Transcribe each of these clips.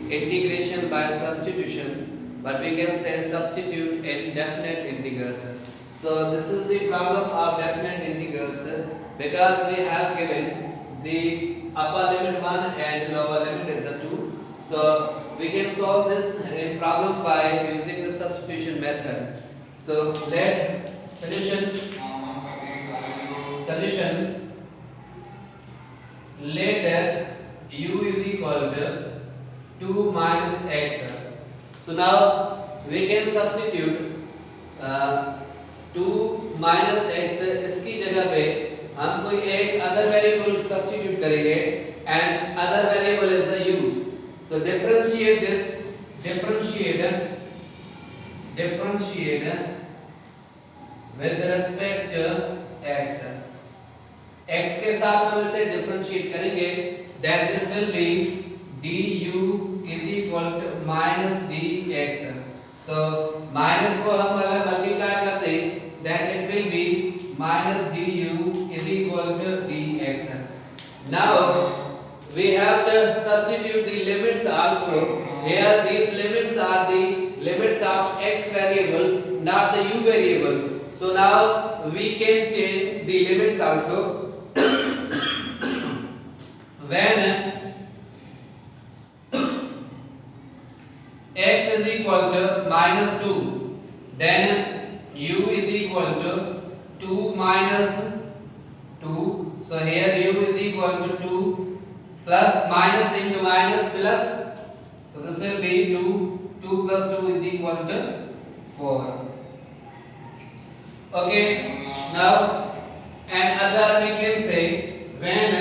integration by substitution, but we can say substitute in definite integrals. So this is the problem of definite integrals because we have given the upper limit 1 and lower limit is a 2. So we can solve this problem by using the substitution method. So let solution let u is equal to 2 minus x. So now we can substitute 2 minus x इसकी जगह पे हम कोई एक other variable substitute करेंगे and other variable is a u. So differentiate with respect to x. x के साथ हम इसे डिफरेंशिएट करेंगे, then this will be du is equal to minus dx. So minus को हम अगर मल्टीप्लाई कर दें then it will be minus du is equal to dx. Now we have to substitute the limits also. Here these limits are the limits of x variable, not the u variable. So now we can change the limits also. When x is equal to minus 2, then u is equal to 2 minus 2. So here u is equal to 2 plus minus into minus plus. So this will be 2 plus 2 is equal to 4. Okay, now another we can say when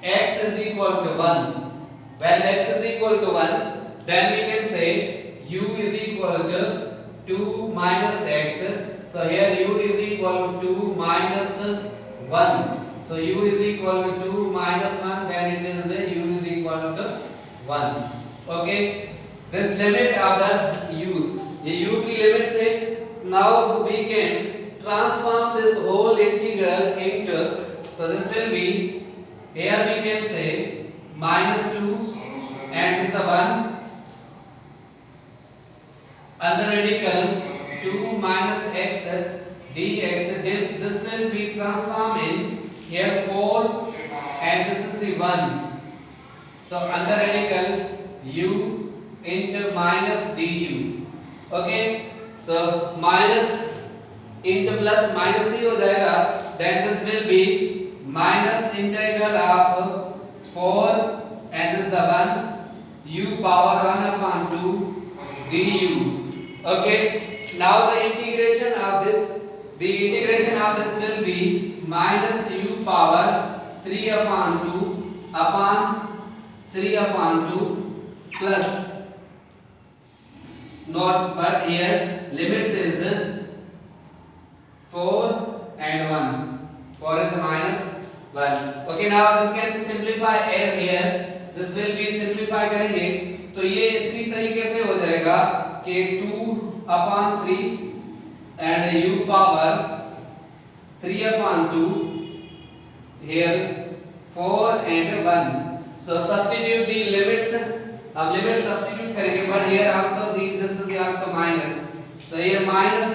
x is equal to 1, then we can say u is equal to 2 minus x. So here u is equal to 2 minus 1. So u is equal to 2 minus 1, then it is the u is equal to 1. Okay, this limit of the u, ये u की limit से now we can transform this whole integral into, so this will be, here we can say minus 2 and this is a 1 under radical 2 minus x dx. This will be transformed in here 4 and this is the 1. So under radical u into minus du. Okay, so minus into plus minus ही हो जाएगा, then this will be minus integral of 4 and this is 1 u power 1 upon 2 du. Okay, now the integration of this will be minus u power 3 upon 2 plus not, but here limits is 4 and 1. 4 is minus 1. Okay, now this can simplify L here. This will be simplify करेंगे तो ये इसी तरीके से हो जाएगा कि 2 upon 3 and u power 3 upon 2 here 4 and 1. So substitute the limits. अब limit substitute करेंगे, but here also this is also minus. So here minus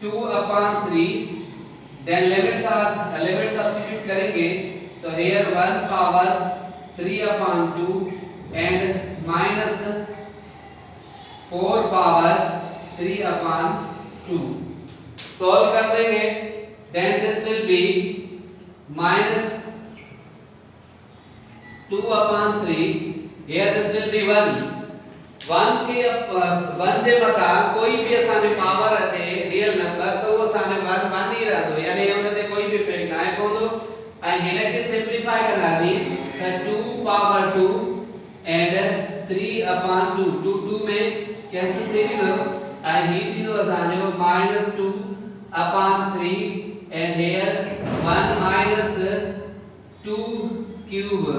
2 upon 3, then limits substitute करेंगे तो here 1 power 3 upon 2 and minus 4 power 3 upon 2. Solve कर देंगे, then this will be minus 2 upon 3. Here this will be 1. 1 के 1 से बता कोई भी साने power अचे रियल नंबर तो वो साने 1 ही रह दो, यानी हमने ते कोई भी फेक ना है कौन दो आई हिले के सिंपलीफाई करना दी तो 2 पावर 2 and 3 upon 2 में कैसे थे भी लो आई ही थी लो साने वो minus 2 upon 3 and here 1 minus 2 cube.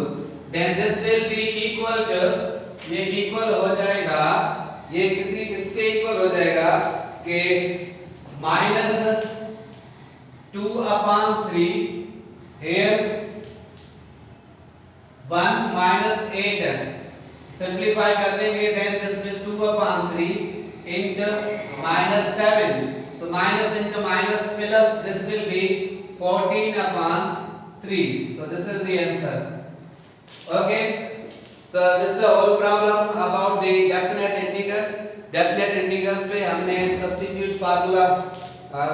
Then this will be equal to, ये इक्वल हो जाएगा, ये किसके इक्वल हो जाएगा कि minus 2 upon 3 here 1 minus 8 simplify कर देंगे then this will 2 upon 3 into minus 7 so minus into minus plus this will be 14 upon 3 so this is the answer. Okay, so this is the whole problem about the definite integers. Definite integers पे हमने substitute formula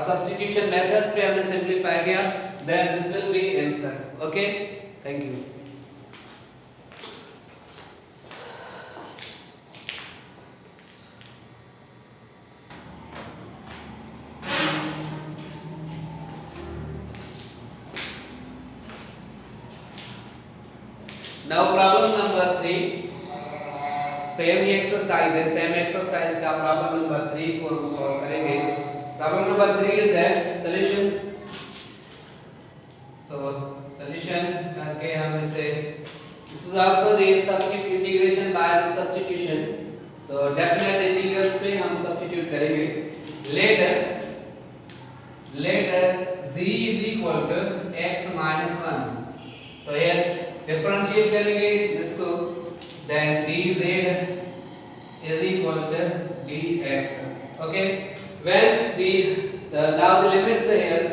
substitution methods पे हमने simplify किया then this will be answer. Okay, thank you. Now problem number 3 same ही exercise है same exercise का problem number 3 को हम सॉल्व करेंगे. Problem number 3 is that solution. So solution करके हम इसे this is also the substitute integration by the substitution. So definite integrals पे हम सब्स्टिट्यूट करेंगे. Let z is equal to x minus 1. So here differentiate करेंगे इसको then dz is equal to dx. Okay, when the now the limits are here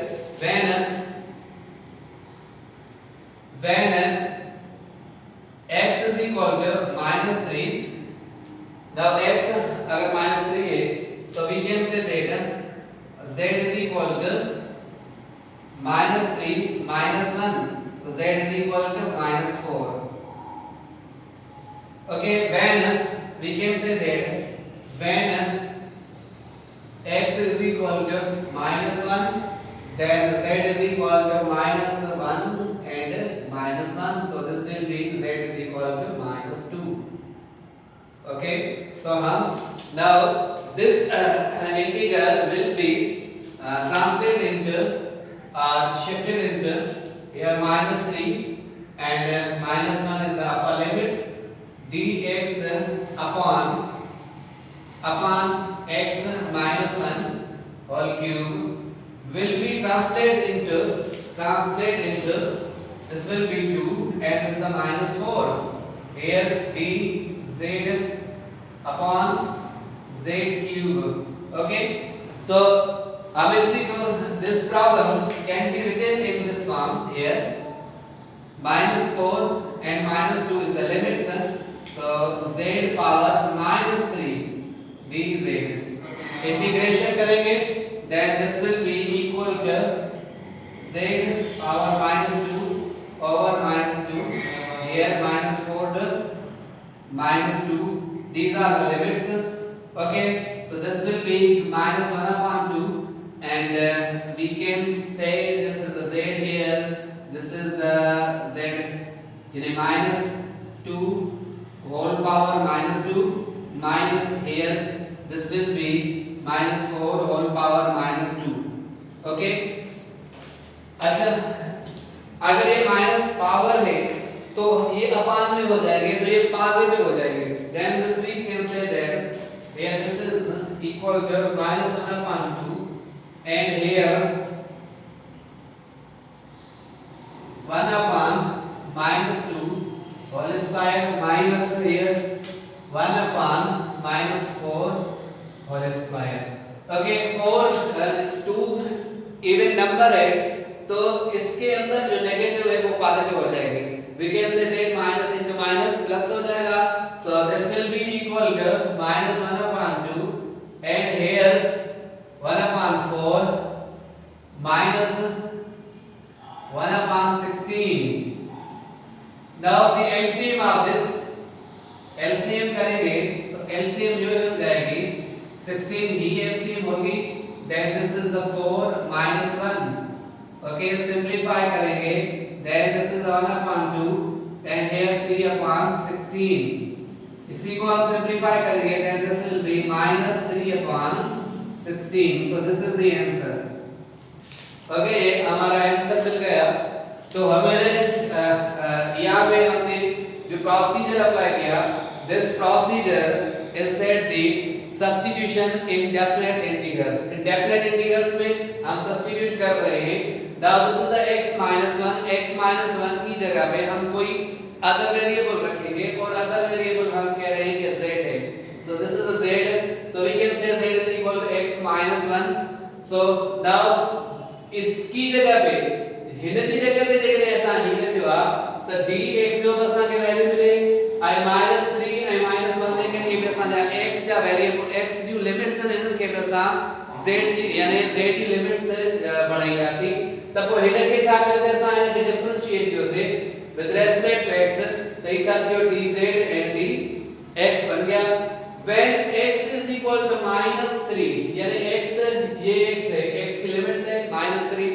when x is equal to minus 3. now x अगर minus 3 है तो we can say that z is equal to minus 3 minus 1. So z is equal to minus 4. Okay, when we can say that when x is equal to minus 1 then z is equal to minus 1 and minus 1. So this will be z is equal to minus 2. Okay, so now this integer will be translated into or shifted into here minus 3 and minus 1 is the upper limit. dx upon x minus 1 whole cube will be translated into this will be 2 and this is a minus 4. Here dz upon z cube. Okay, so अब इसी को this problem can be written in this form here minus 4 and minus 2 is the limits. So z power minus 3 dz integration करेंगे then this will be equal to z power minus 2 over minus 2 here minus 4 to minus 2 these are the limits. Okay, so this will be minus 1 upon 2 and we can say this is the z here this is z in a minus 2 whole power minus 2 minus here this will be minus 4 whole power minus 2. Okay, अच्छा अगर ये minus power है तो ये अपान में हो जाएंगे तो ये पागे में हो जाएंगे then this we can say that here this is equal to minus 1 upon 2 and here 1 upon minus 2 whole square minus here 1 upon minus 4 whole square. Okay, 4 2 even number है तो इसके अंदर जो नेगेटिव है वो पॉजिटिव हो जाएगी. We can say that minus into minus plus हो जाएगा. So this will be equal to minus 1 upon 2 and here 1 upon 4 minus 1 upon 16. Now the LCM of this LCM करेंगे तो LCM जो हो जाएगी 16 ही LCM होगी then this is a 4 minus 1. Okay, simplify करेंगे then this is 1 upon 2 and here 3 upon 16. इसी को हम simplify करेंगे then this will be minus 3 upon 16. So this is the answer. Okay, ये हमारा आंसर मिल गया. तो हमने यहाँ पे हमने जो प्रोसीजर अप्लाई किया this procedure is said the substitution in definite integrals. In definite integrals में हम substitute कर रहे हैं. Now this is the x minus 1 की जगह पे हम कोई अदर वेरिएबल रखेंगे और अदर वेरिएबल हम कह रहे हैं कि z है। So this is a z, so we can say z is equal to x minus 1. So now इसकी जगह पे हिने की जगह पे देख रहे ऐसा ही लिखो आप तो dx जो बस ना के वैल्यू मिले I minus 3 I minus 1 लेके ये बस ना x या वेरिएबल x जो लिमिट्स है इनके बस z यानी z की लिमिट्स से बढ़ाई जाती तब वो हिने के साथ में ऐसा है कि डिफरेंशिएट जो से with respect to x तो एक साथ जो dz and dx बन गया when x is equal to -3 यानी x ये x है x की लिमिट्स है -3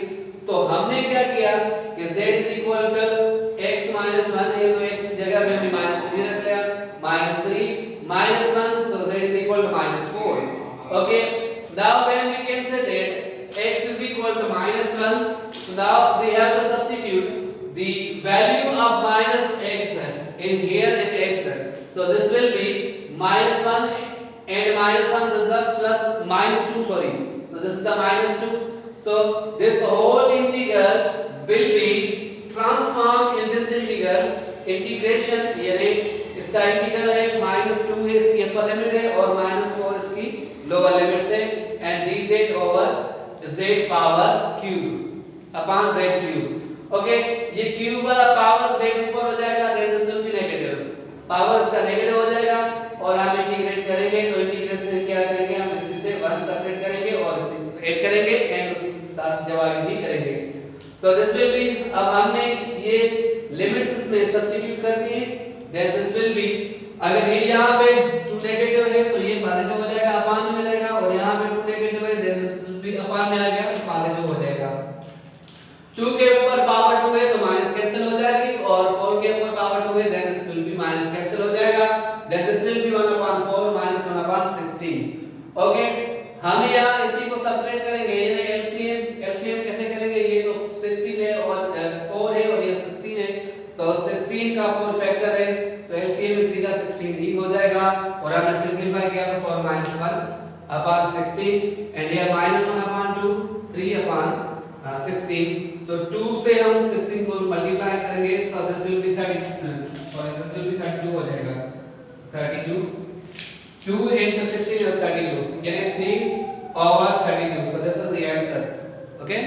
तो हमने क्या किया कि z is equal to x minus 1 है तो x जगह पे हमने -3 रख लिया -3 -1 so z is equal to -4 okay now when we can say that x is equal to -1 so now we have to substitute the value of minus x in here in x so this will be -1 and -1 this is plus -2 sorry so this is the -2 so this whole integral will be transformed in this integration यानी इसका integral है -2 है इसकी upper limit है और -4 इसकी lower limit है and dz over z power cube upon z cube okay ये क्यूब वाला पावर z ऊपर हो जाएगा then this will be negative power इसका नेगेटिव हो जाएगा और हम इंटीग्रेट करेंगे तो इंटीग्रेशन क्या करेंगे हम इसी से 1 सब्ट्रैक्ट करेंगे और इसे ऐड करेंगे एंड उसके साथ डिवाइड भी करेंगे सो दिस विल बी अब हमने ये लिमिट्स इसमें सब्स्टिट्यूट कर दिए देन दिस विल बी अगर ये यहां पे 2 नेगेटिव है तो ये पॉजिटिव हो जाएगा अपान में हो जाएगा और यहां पे 2 नेगेटिव है देन दिस विल बी अपान में आ गया तो पॉजिटिव हो जाएगा 2 के ऊपर पावर 2 है तो माइनस कैंसिल हो जाएगी और 4 के ऊपर पावर 2 है then this will be minus cancel हो जाएगा then this will be 1/4 minus 1/16 okay हम यहां इसी को सब्ट्रैक्ट करेंगे यानी एलसीएम कैसे करेंगे ये तो 16 है और 4 है और ये 16 है तो 16 का 4 फैक्टर है तो एलसीएम सीधा 16 ही हो जाएगा और हमने सिंपलीफाई किया तो 4 - 1/16 एंड here -1/2 3/16 so 2 से हम 16 को मल्टीप्लाई करेंगे so this will be 32 हो जाएगा 32 2 into 16 is 32 यानी 3/32 so this is the answer okay